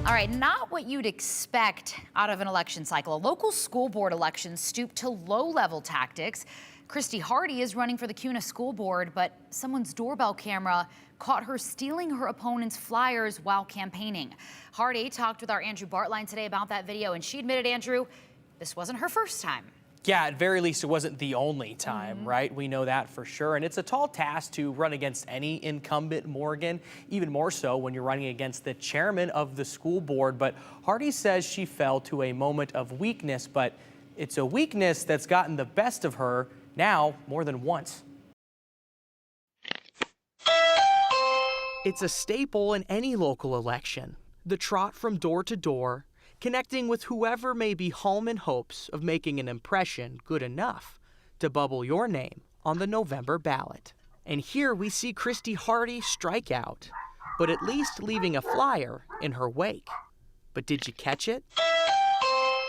All right, not what you'd expect out of an election cycle. A local school board election stooped to low-level tactics. Kristi Hardy is running for the Kuna school board, but someone's doorbell camera caught her stealing her opponent's flyers while campaigning. Hardy talked with our Andrew Bartline today about that video, and she admitted, Andrew, this wasn't her first time. Yeah, at very least, it wasn't the only time, right? We know that for sure. And it's a tall task to run against any incumbent, Morgan, even more so when you're running against the chairman of the school board. But Hardy says she fell to a moment of weakness, but it's a weakness that's gotten the best of her now more than once. It's a staple in any local election. The trot from door to door, connecting with whoever may be home in hopes of making an impression good enough to bubble your name on the November ballot. And here we see Kristi Hardy strike out, but at least leaving a flyer in her wake. But did you catch it?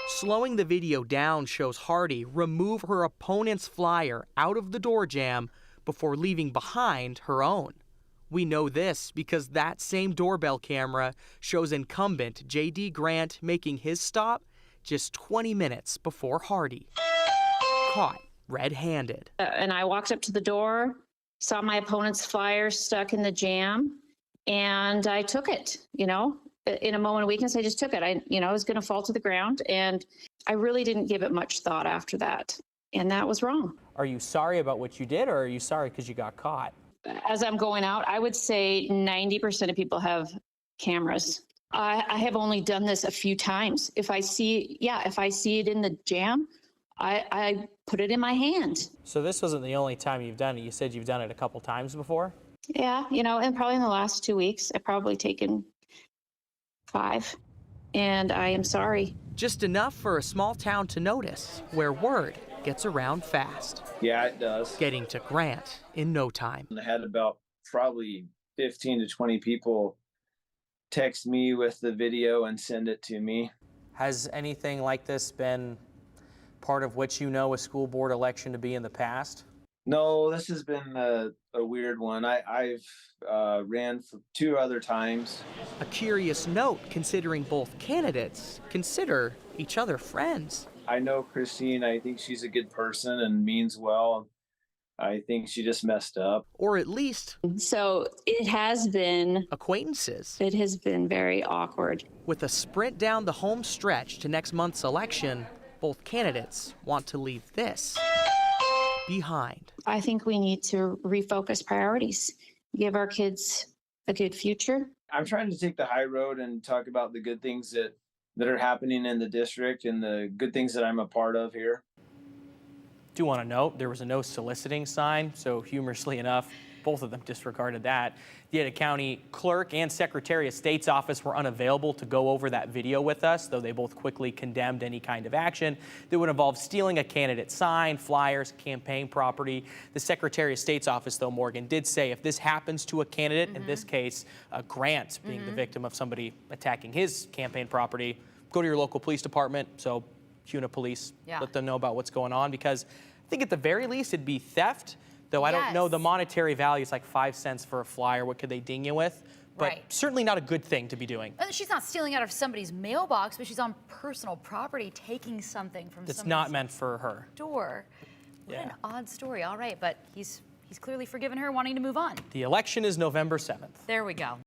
Slowing the video down shows Hardy remove her opponent's flyer out of the door jamb before leaving behind her own. We know this because that same doorbell camera shows incumbent J.D. Grant making his stop just 20 minutes before Hardy. Caught red-handed. And I walked up to the door, saw my opponent's flyer stuck in the jam, and I took it, you know. In a moment of weakness, I just took it. I was going to fall to the ground, and I really didn't give it much thought after that. And that was wrong. Are you sorry about what you did, or are you sorry because you got caught? As I'm going out, I would say 90% of people have cameras. I have only done this a few times. If I see it in the jam, I put it in my hand. So this wasn't the only time you've done it. You said you've done it a couple times before? Yeah, and probably in the last 2 weeks, I've probably taken 5, and I am sorry. Just enough for a small town to notice, where word gets around fast. Yeah, it does. Getting to Grant in no time. I had about probably 15 to 20 people text me with the video and send it to me. Has anything like this been part of what you know a school board election to be in the past? No, this has been a weird one. I've ran for 2 other times. A curious note, considering both candidates consider each other friends. I know Christine. I think she's a good person and means well. I think she just messed up. Or at least... So it has been... acquaintances. It has been very awkward. With a sprint down the home stretch to next month's election, both candidates want to leave this behind. I think we need to refocus priorities, give our kids a good future. I'm trying to take the high road and talk about the good things that are happening in the district and the good things that I'm a part of here. Do want to note there was a no soliciting sign, so humorously enough, both of them disregarded that. The Ada County Clerk and Secretary of State's office were unavailable to go over that video with us, though they both quickly condemned any kind of action that would involve stealing a candidate's sign, flyers, campaign property. The Secretary of State's office, though, Morgan, did say if this happens to a candidate, in this case, Grant being the victim of somebody attacking his campaign property, go to your local police department, so Kuna police, let them know about what's going on, because I think at the very least it'd be theft. Though I don't know the monetary value. It's like 5 cents for a flyer. What could they ding you with? But certainly not a good thing to be doing. She's not stealing out of somebody's mailbox, but she's on personal property taking something from that's somebody's not meant for her door. What an odd story. All right, but he's clearly forgiven her, wanting to move on. The election is November 7th. There we go.